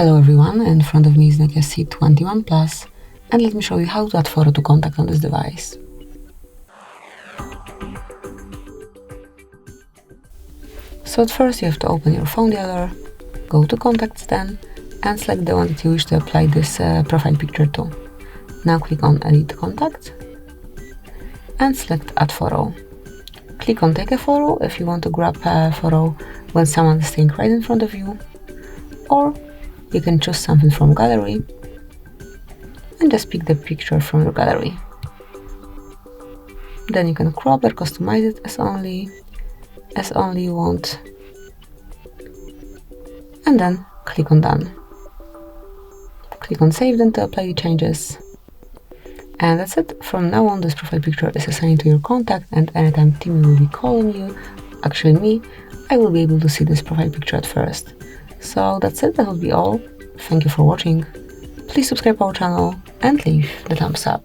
Hello everyone, in front of me is NOKIA C21 Plus, and let me show you how to add photo to contact on this device. So at first you have to open your phone dialer, go to Contacts then, and select the one that you wish to apply this profile picture to. Now click on Edit Contact, and select Add Photo. Click on Take a Photo if you want to grab a photo when someone is staying right in front of you, or you can choose something from gallery and just pick the picture from your gallery. Then you can crop or customize it as only you want, and then click on Done. Click on Save then to apply the changes. And that's it. From now on, this profile picture is assigned to your contact, and anytime Timmy will be calling you, actually me, I will be able to see this profile picture at first. So that's it, that will be all. Thank you for watching. Please subscribe our channel and leave the thumbs up.